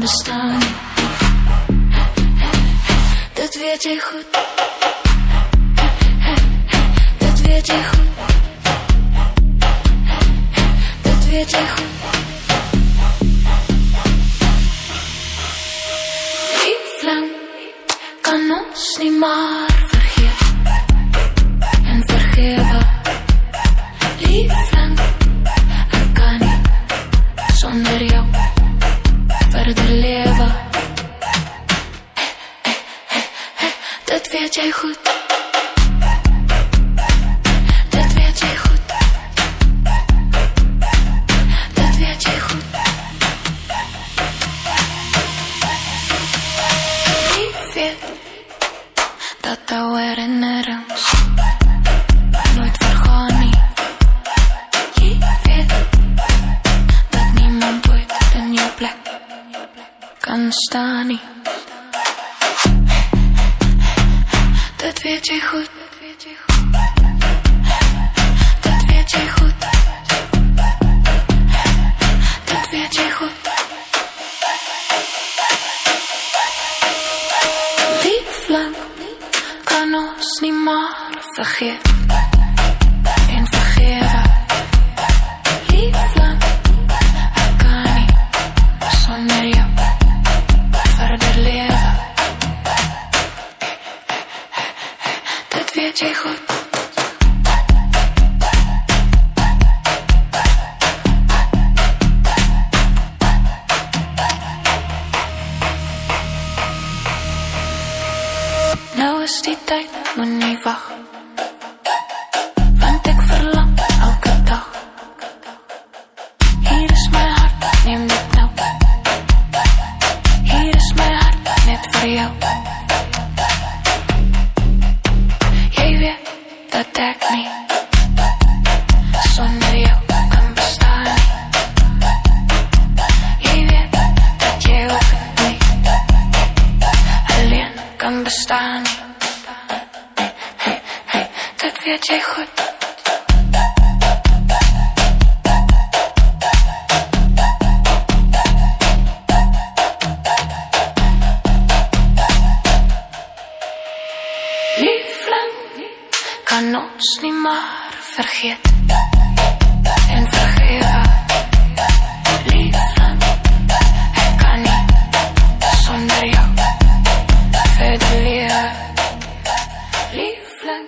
bestaan nie. Dit weet jy goed. Dit weet jy goed. Dit weet jy goed. Liefling, kan ons nie maar vergeet en vergewe. Liefling, ek kan nie sonder jou verder lewe. Dit weet jy goed. Dit weet jy goed. Dit weet jy goed. Lief weet dat ou herinnerings nooit vergaan nie. Jy weet dat niemand ooit in jou plek kan staan nie. Dit weet jy goed. Dit weet jy goed. Dit weet jy goed. Liefling, kan ons nie maar vergeet en vergewe. Liefling, ek kan nie sonder jou verder lewe. Dit weet jy goed. Nou is die tyd, moet nie wag, want ek verlang elke dag. Hier is my hart, neem dit nou. Hier is my hart, net vir jou. Jy weet dat ek nie sonder jou kan bestaan nie. Jy weet dat jy ook nie alleen kan bestaan nie. Dit weet jy goed. Liefling, kan ons nie maar vergeet en vergewe. Liefling, ek kan nie sonder jou verder lewe. Liefling.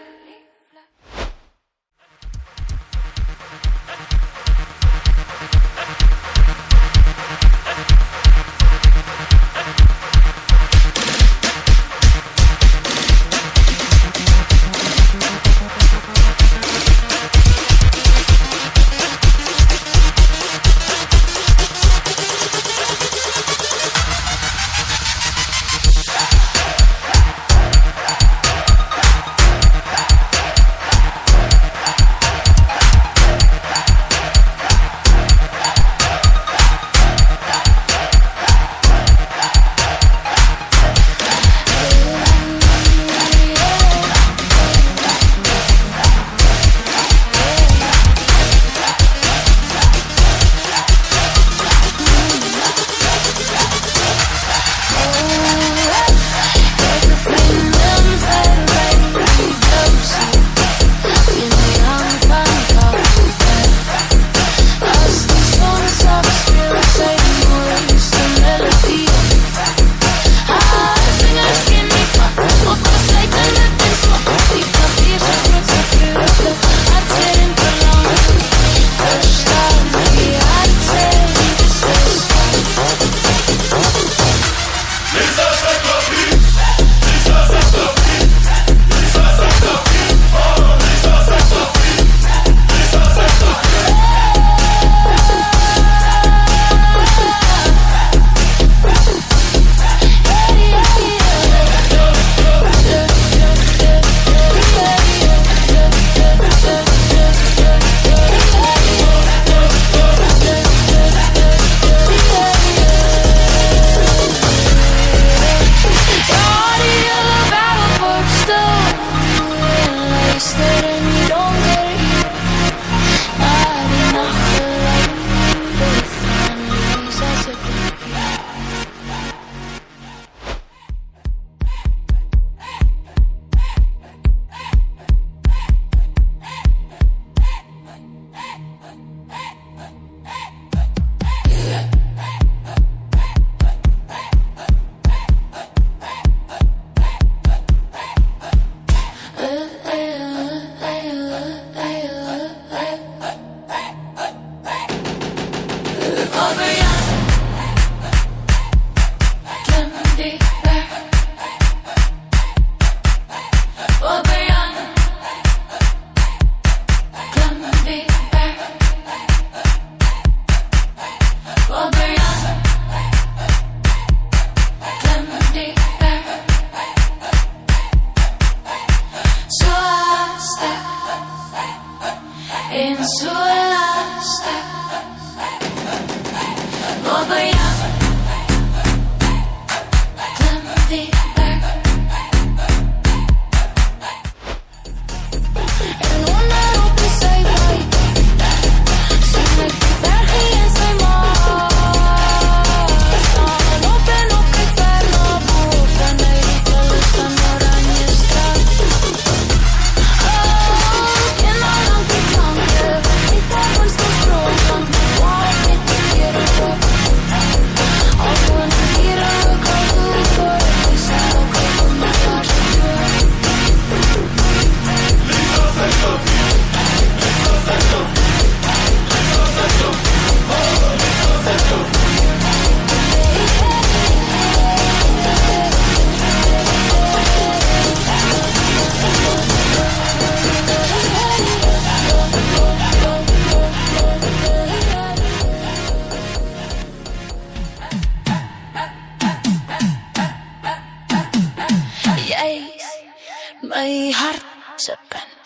my hart se punt.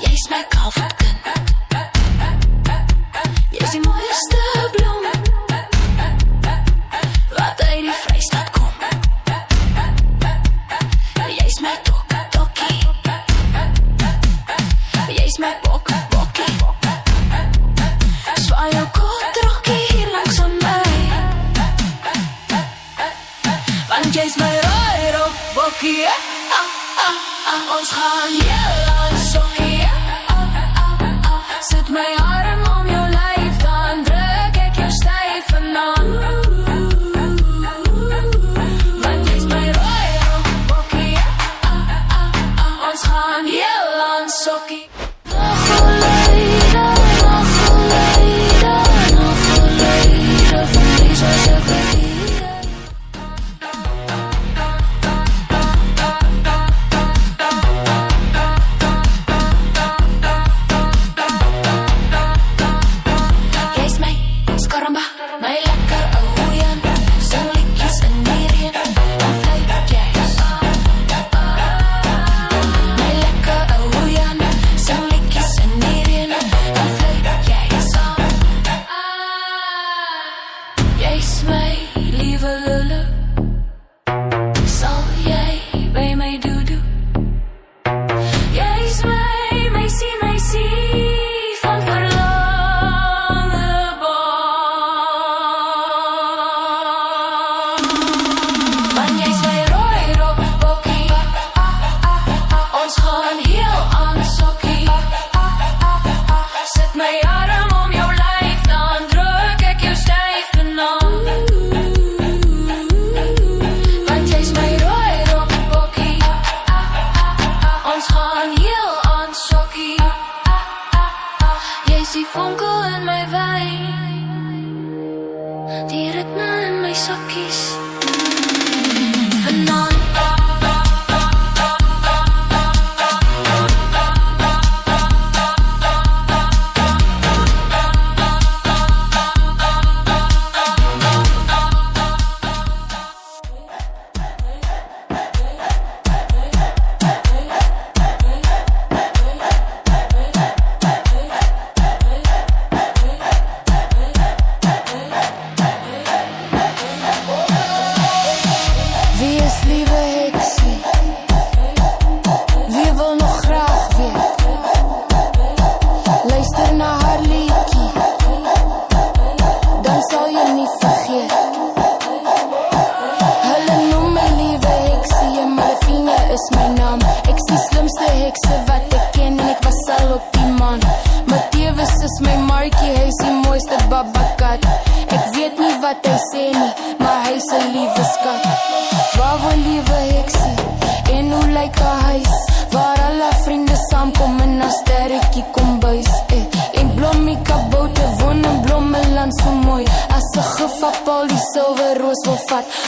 Jy's my kalverkind. Jy's die mooiste bloem wat uit die Vrystaat kom. Jy's my tokkie. Jy's my bokkie. Zwaai jou kotrokkie hier langs aan my, want jy's my bokkie. Ons gaan heel aan sokkie. Sit my arm om jou lyf, dan druk ek jou styf vanaand. Want jy's my bokkie. Ons gaan heel aan sokkie. Nog gelede van deze sokkie.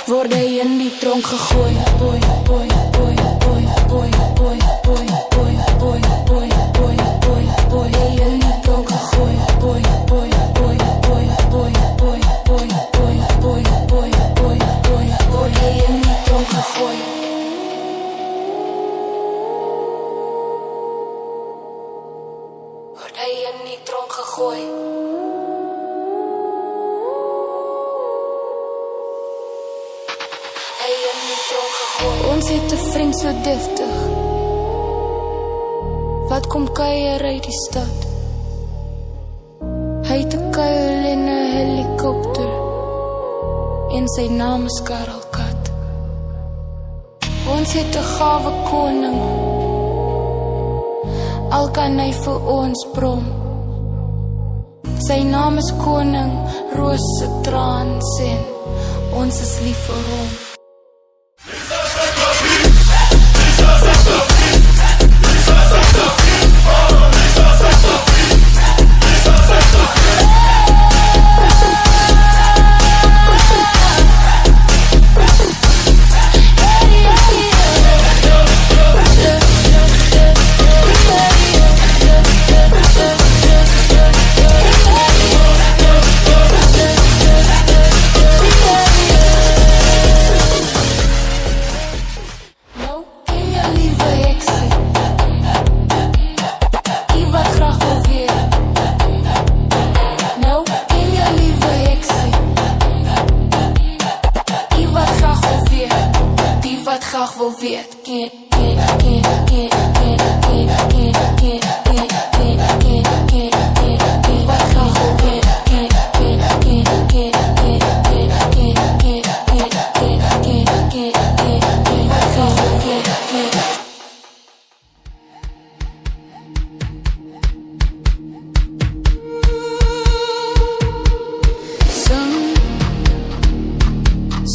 Word hy in die tronk gegooi. Boy, boy, boy, boy, boy, boy, boy, boy, boy, boy, boy, boy, boy, hy in die tronk gegooi. Boy, boy, boy, boy, boy, boy, boy, boy, boy, boy, boy, boy, boy, hy in die tronk gegooi. Word hy in die tronk gegooi. Ons het 'n vriend so deftig, wat kom kuier uit die stad. Hy het 'n kuil en 'n helikopter, en sy naam is Karel Kat. Ons het 'n gawe koning, al kan hy vir ons brom. Sy naam is Koning Rose Trans en ons is lief vir hom. graag wil weet.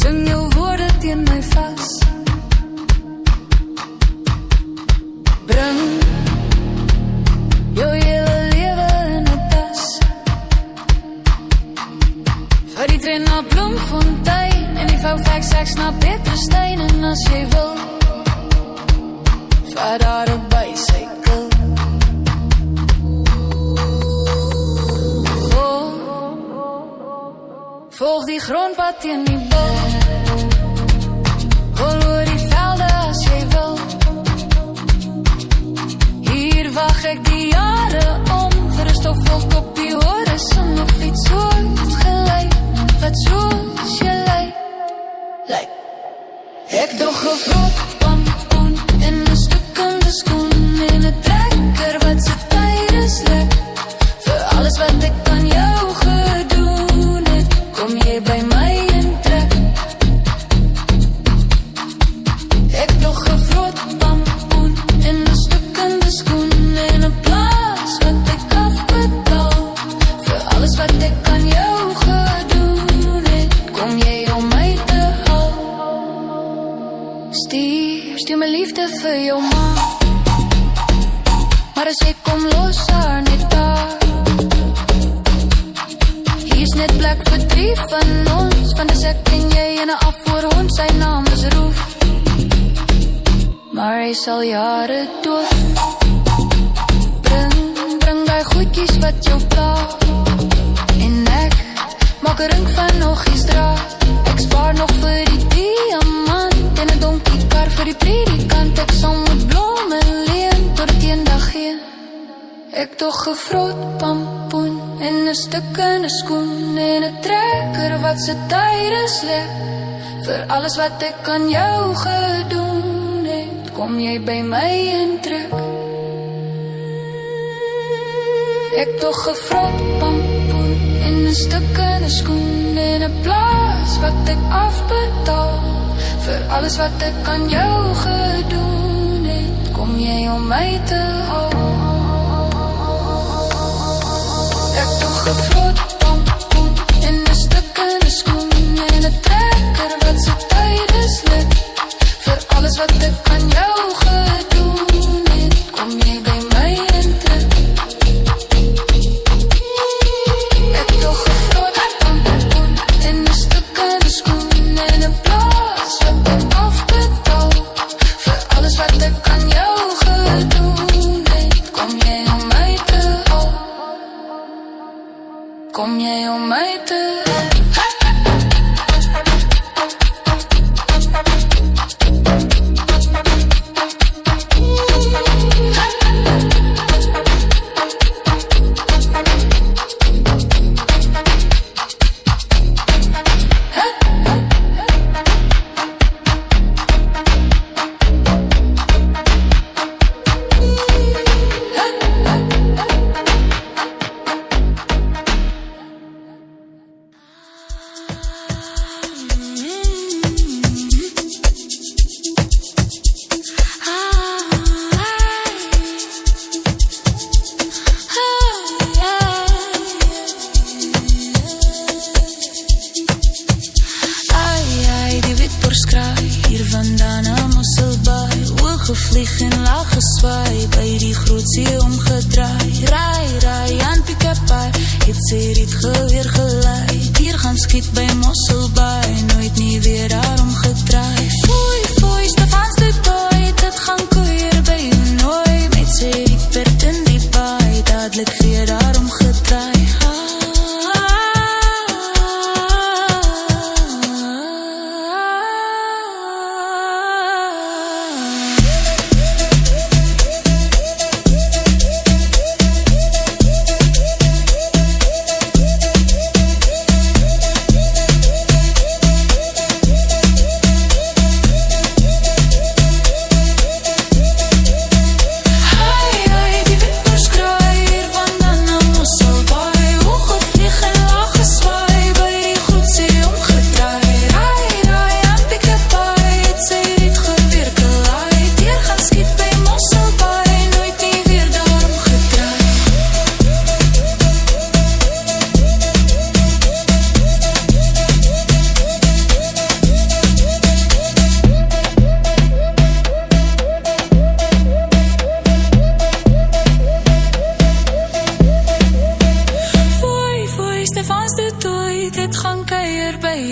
Sing jou woorde teen my vas. Bring jou hele lewe in 'n tas. Vat die trein na Bloemfontein en die Vouwfeks seks na Peterstein. En as jy wil, vat daar 'n bicycle. Volg die grondpad teen die boot. Rol oor die velde as jy wil. Hier wag ek die jare om vir 'n stofwolk op die horison of iets soort gelyk wat soos jy lyk. Ek dog gevrot pampoen en 'n stukkende skoen en 'n trekker wat se tyres lek. Vir alles wat ek aan jou gedoen het, kom jy by my en trek. Ek nog gevrot pampoen en 'n stukkende skoen en 'n plaas wat ek afbetaal. Vir alles wat ek aan jou gedoen het, kom jy om my te haal. Stuur my liefde vir jou ma. Maar as jy kom los haar net daar. Hier's net plek vir 3 van ons. Van dis ek en jy en 'n afvoerhond, sy naam is Roef. Maar hy sal jare doof. Bring die goedjies wat jou pla. En ek maak 'n ring van noggies draad. Ek spaar nog vir die diamant en 'n donkie kar vir die predikant. Ek sal moet blomme leen tot ek eendag gee. Ek tog gevrot pampoen en 'n stukkende skoen en 'n trekker wat se tyres lek. Vir alles wat ek aan jou gedoen het, kom jy by my en trek. Ek tog gevrot pampoen en 'n stukkende skoen en 'n plaas wat ek afbetaal. Vir alles wat ek aan jou gedoen het, kom jy om my te hou. Ek doe gevrot pampoen en 'n stukkende skoen en 'n trekker wat se tyres lek. Vir alles wat ek aan jou gedoen het, kom jy by my en trek. Ek doe gevrot pampoen en 'n stukkende skoen en 'n plaas wat ek afbetaal. Vir alles wat ek aan jou gedoen het, kom jy om my te hou. Kom jy om my te gevlieg en laag geswaai, by die groot see omgedraai. Rai, aan Pick-up-Pai, het sy riet geweer gelei. Hier gaan skiet by Mosselbaai, nooit nie weer daarom gedraai. Foei, Stefans de Tooi, dit gaan koeier by Nooi. Met sy riet perd in die baai, dadelijk weer daarom gedraai.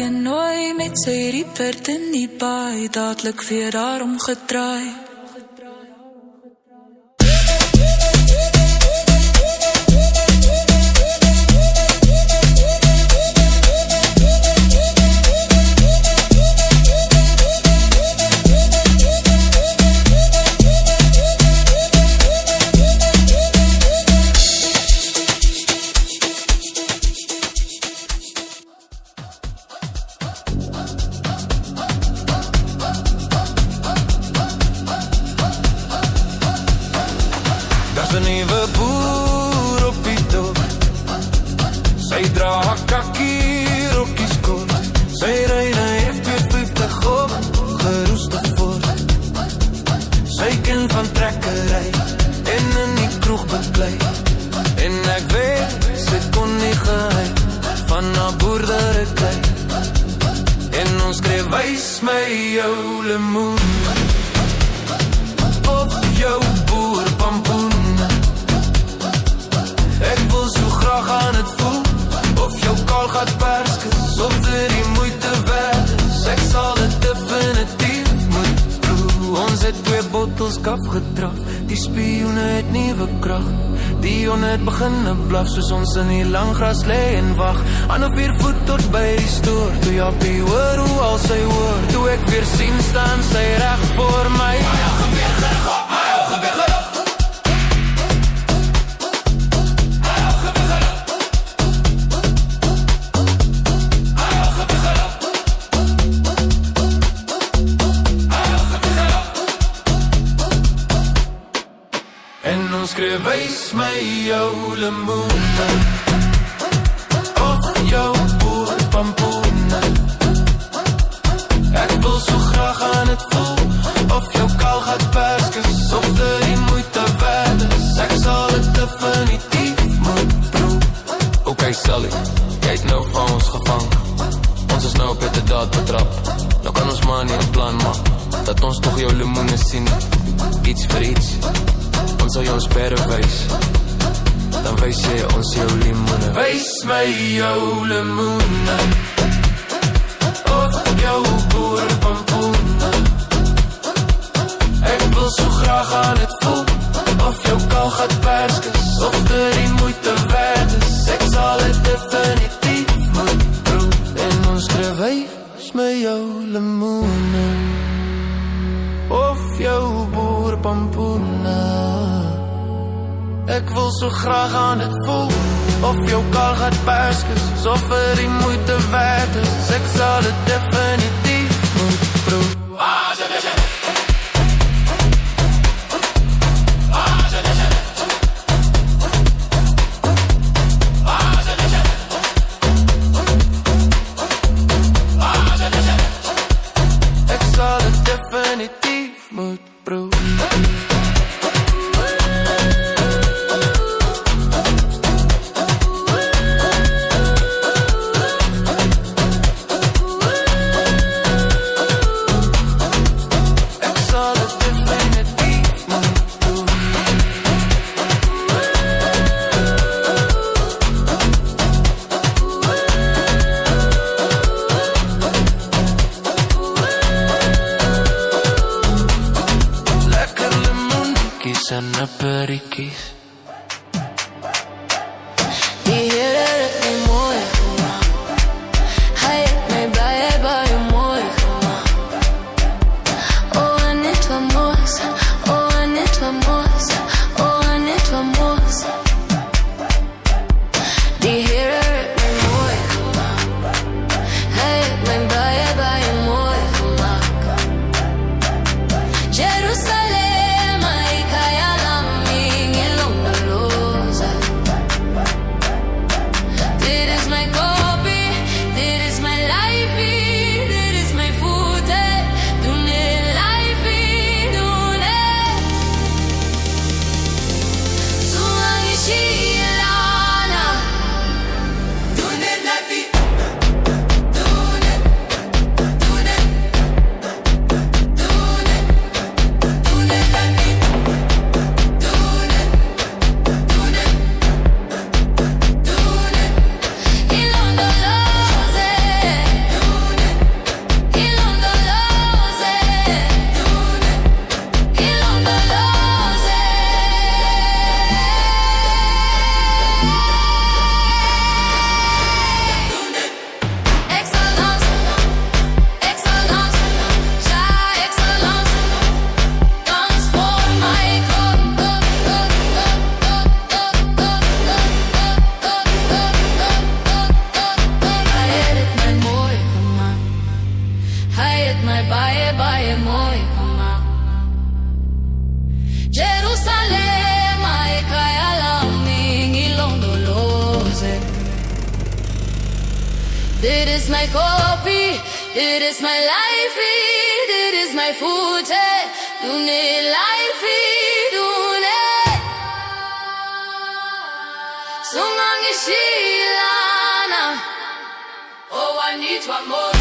nooi met sy riepert in die baai, dadelik weer daarom gedraai. Soos ons in die lang gras lê en wag aan op 4 voet tot by die stoor. Toe Jappie hoor hoe al sy hoor, toe ek weer sien staan sy reg voor my. My ogen weer gerig op, my ogen weer gerig. My ogen weer gerig. My ogen weer gerig. My ogen weer gerig. En ons skreef wys my jou lemoen of jou boerpampoene. Ek wil so graag aan het voel, of jou kaalgat perskes, of dit die moeite werd is. Ek sal het definitief moet proe. Ok Sally, jy het nou van ons gevang. Ons is nou op het daad betrap. Nou kan ons maar nie 'n plan maak, dat ons toch jou lemoene sien. Iets vir iets, ons sal jou ons perre wys. Dan wys jy ons jou limoene. Wys my jou limoene of jou boerpampoene. Ek wil so graag aan het voel, of jou kaalgat perskes, of dit die moeite werd is. Ek sal het definitief moet proe. En ons skryf wys my jou limoene of jou boerpampoene. Ek wil so graag aan het voel, of jou kaalgat perskes, of vir die moeite werd is. Ek sal het definitief moet proe. Ek sal het definitief moet proe. En apparikies. Die Here het my mooi gemaak. Hy het my baie, baie mooi gemaak. Oh, en dit was mooi. Oh, en dit was mooi. Oh, en dit was mooi. Die Here het my mooi gemaak. Hy het my baie, baie mooi gemaak. Jerusalem, is my kopie, dit is my lifie, dit is my voete, doen dit lifie, doen dit. Sungang ishilana, oh I need one more.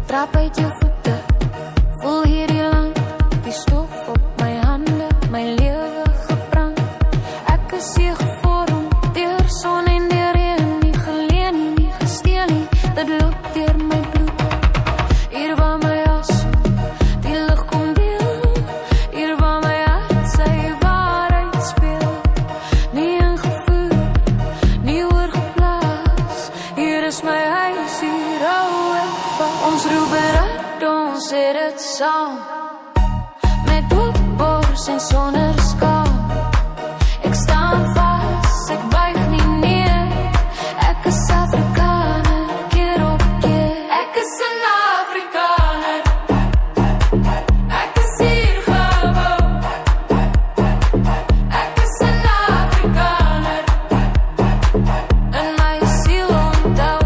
Trap uit jou voete, voel hierdie land, die stof op my hande, my lewe gebrand. Ek is hier gevorm, deur son en deur reën, nie geleen nie, nie gesteel nie, dit loop deur my bloed. Hier waar my as, die lig kom deel, hier waar my hart sy waarheid speel. Nie ingevoer, nie oorgeplaas, hier is my huis, hier hou ek van. Ons roep bereid, ons het het saam, met oop bors en sonder skaam. Ek staan vas, ek buig nie neer, ek is Afrikaner, keer op keer. Ek is 'n Afrikaner, ek is hier gebou. Ek is 'n Afrikaner, in my siel onthou.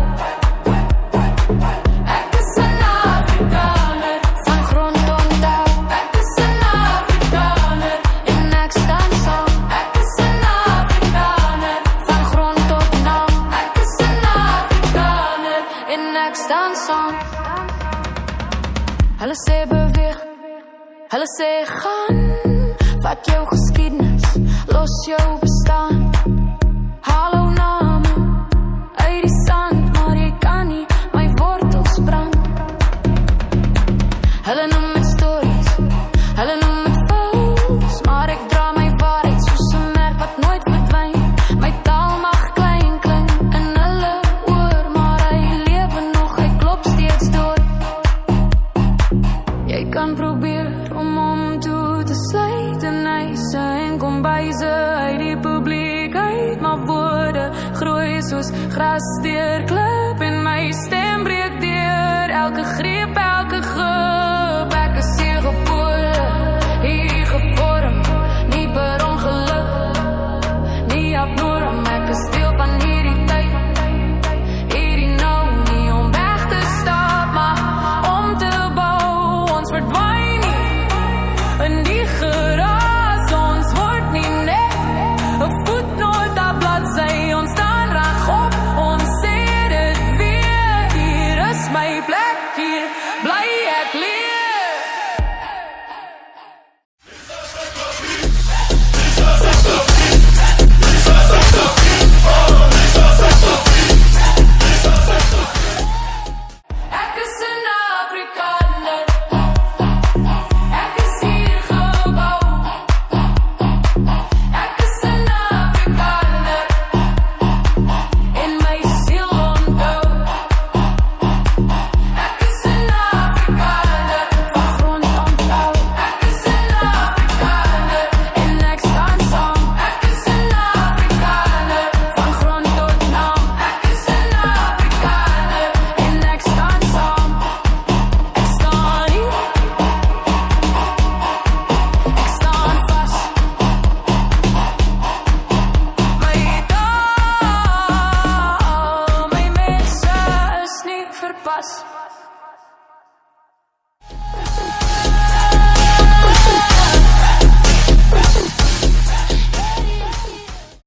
Ek is 'n Afrikaner, van grond tot touw. Ek is 'n Afrikaner, en ek staan saam. Ek is 'n Afrikaner, van grond tot naam. Ek is 'n Afrikaner, en ek staan saam. Hulle sê beweeg, hulle sê gaan, vat jou geskiedenis, los jou bestaan. Hallo name, uit die sand, maar jy kan nie my wortels brand. Hulle noem het stories, hulle noem het vals, maar ek dra my waarheid soos 'n merk wat nooit verdwyn. My taal mag klein klink in hulle oor, maar hy lewe nog, hy klop steeds door. Jy kan probeer om hom toe te sluit en eise en kombuise uit die publiek uit, maar woorde groei soos gras deur klip en my stem breek deur elke greep.